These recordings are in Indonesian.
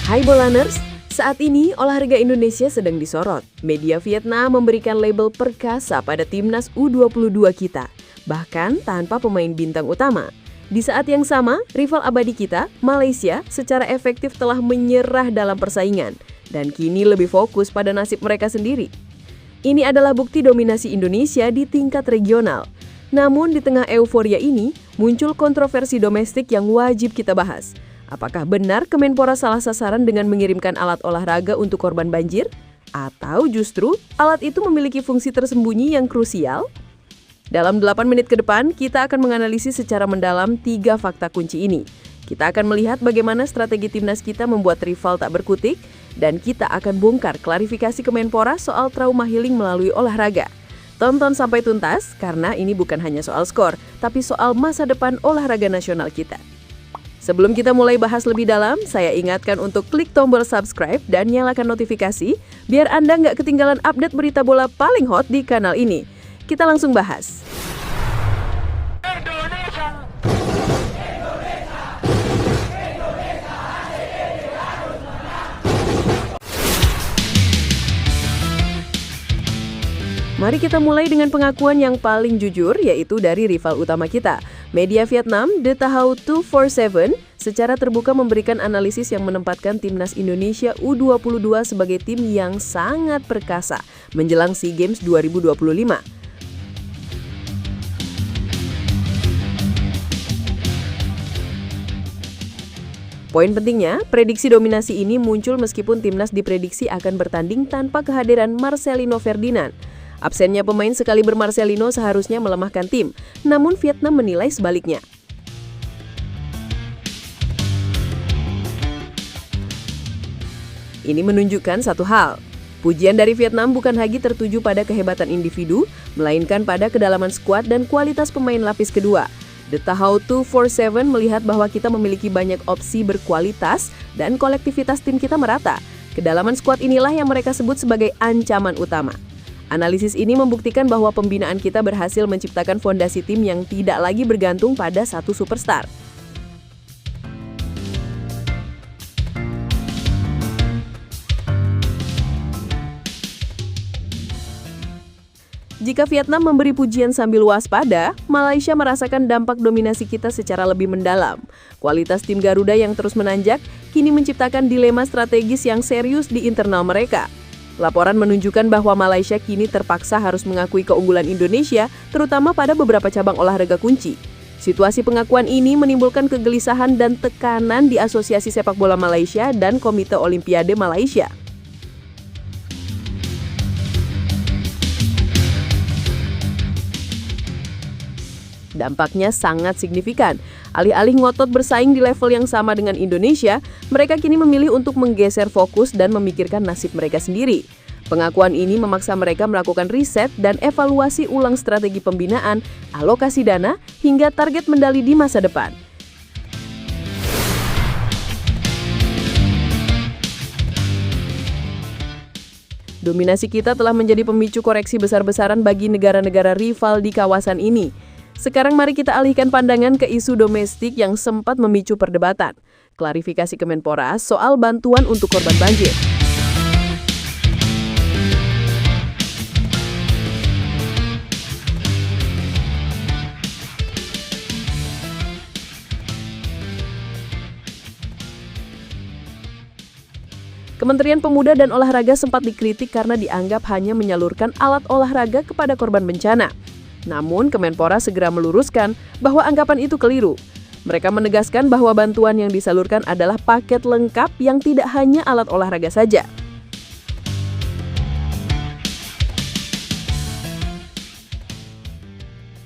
Hai Bolaners, saat ini olahraga Indonesia sedang disorot. Media Vietnam memberikan label perkasa pada timnas U22 kita, bahkan tanpa pemain bintang utama. Di saat yang sama, rival abadi kita, Malaysia, secara efektif telah menyerah dalam persaingan dan kini lebih fokus pada nasib mereka sendiri. Ini adalah bukti dominasi Indonesia di tingkat regional. Namun di tengah euforia ini, muncul kontroversi domestik yang wajib kita bahas. Apakah benar Kemenpora salah sasaran dengan mengirimkan alat olahraga untuk korban banjir? Atau justru alat itu memiliki fungsi tersembunyi yang krusial? Dalam 8 menit ke depan, kita akan menganalisis secara mendalam 3 fakta kunci ini. Kita akan melihat bagaimana strategi timnas kita membuat rival tak berkutik, dan kita akan bongkar klarifikasi Kemenpora soal trauma healing melalui olahraga. Tonton sampai tuntas, karena ini bukan hanya soal skor, tapi soal masa depan olahraga nasional kita. Sebelum kita mulai bahas lebih dalam, saya ingatkan untuk klik tombol subscribe dan nyalakan notifikasi, biar Anda nggak ketinggalan update berita bola paling hot di kanal ini. Kita langsung bahas. Mari kita mulai dengan pengakuan yang paling jujur, yaitu dari rival utama kita. Media Vietnam, The Tahau 247, secara terbuka memberikan analisis yang menempatkan timnas Indonesia U22 sebagai tim yang sangat perkasa menjelang SEA Games 2025. Poin pentingnya, prediksi dominasi ini muncul meskipun timnas diprediksi akan bertanding tanpa kehadiran Marcelino Ferdinand. Absennya pemain sekaliber Marcelino seharusnya melemahkan tim, namun Vietnam menilai sebaliknya. Ini menunjukkan satu hal. Pujian dari Vietnam bukan lagi tertuju pada kehebatan individu, melainkan pada kedalaman skuad dan kualitas pemain lapis kedua. The Tahau 247 melihat bahwa kita memiliki banyak opsi berkualitas dan kolektivitas tim kita merata. Kedalaman skuad inilah yang mereka sebut sebagai ancaman utama. Analisis ini membuktikan bahwa pembinaan kita berhasil menciptakan fondasi tim yang tidak lagi bergantung pada satu superstar. Jika Vietnam memberi pujian sambil waspada, Malaysia merasakan dampak dominasi kita secara lebih mendalam. Kualitas tim Garuda yang terus menanjak kini menciptakan dilema strategis yang serius di internal mereka. Laporan menunjukkan bahwa Malaysia kini terpaksa harus mengakui keunggulan Indonesia, terutama pada beberapa cabang olahraga kunci. Situasi pengakuan ini menimbulkan kegelisahan dan tekanan di Asosiasi Sepak Bola Malaysia dan Komite Olimpiade Malaysia. Dampaknya sangat signifikan. Alih-alih ngotot bersaing di level yang sama dengan Indonesia, mereka kini memilih untuk menggeser fokus dan memikirkan nasib mereka sendiri. Pengakuan ini memaksa mereka melakukan riset dan evaluasi ulang strategi pembinaan, alokasi dana, hingga target medali di masa depan. Dominasi kita telah menjadi pemicu koreksi besar-besaran bagi negara-negara rival di kawasan ini. Sekarang mari kita alihkan pandangan ke isu domestik yang sempat memicu perdebatan. Klarifikasi Kemenpora soal bantuan untuk korban banjir. Kementerian Pemuda dan Olahraga sempat dikritik karena dianggap hanya menyalurkan alat olahraga kepada korban bencana. Namun, Kemenpora segera meluruskan bahwa anggapan itu keliru. Mereka menegaskan bahwa bantuan yang disalurkan adalah paket lengkap yang tidak hanya alat olahraga saja.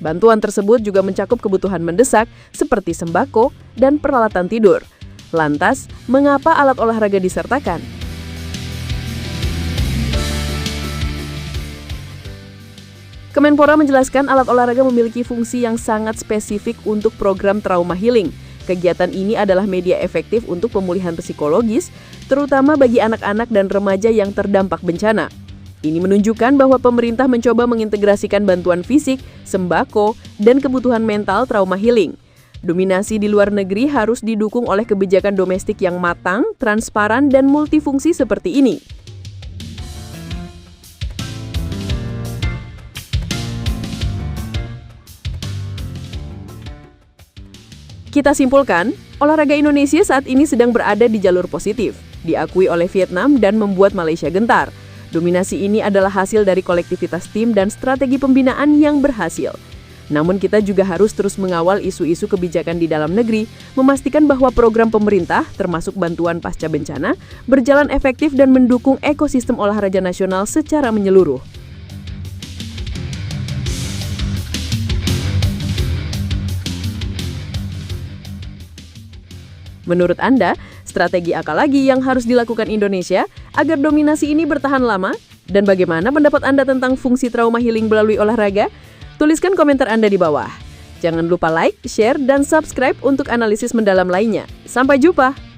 Bantuan tersebut juga mencakup kebutuhan mendesak seperti sembako dan peralatan tidur. Lantas, mengapa alat olahraga disertakan? Kemenpora menjelaskan alat olahraga memiliki fungsi yang sangat spesifik untuk program trauma healing. Kegiatan ini adalah media efektif untuk pemulihan psikologis, terutama bagi anak-anak dan remaja yang terdampak bencana. Ini menunjukkan bahwa pemerintah mencoba mengintegrasikan bantuan fisik, sembako, dan kebutuhan mental trauma healing. Dominasi di luar negeri harus didukung oleh kebijakan domestik yang matang, transparan, dan multifungsi seperti ini. Kita simpulkan, olahraga Indonesia saat ini sedang berada di jalur positif, diakui oleh Vietnam dan membuat Malaysia gentar. Dominasi ini adalah hasil dari kolektivitas tim dan strategi pembinaan yang berhasil. Namun kita juga harus terus mengawal isu-isu kebijakan di dalam negeri, memastikan bahwa program pemerintah, termasuk bantuan pasca bencana, berjalan efektif dan mendukung ekosistem olahraga nasional secara menyeluruh. Menurut Anda, strategi apa lagi yang harus dilakukan Indonesia agar dominasi ini bertahan lama? Dan bagaimana pendapat Anda tentang fungsi trauma healing melalui olahraga? Tuliskan komentar Anda di bawah. Jangan lupa like, share, dan subscribe untuk analisis mendalam lainnya. Sampai jumpa!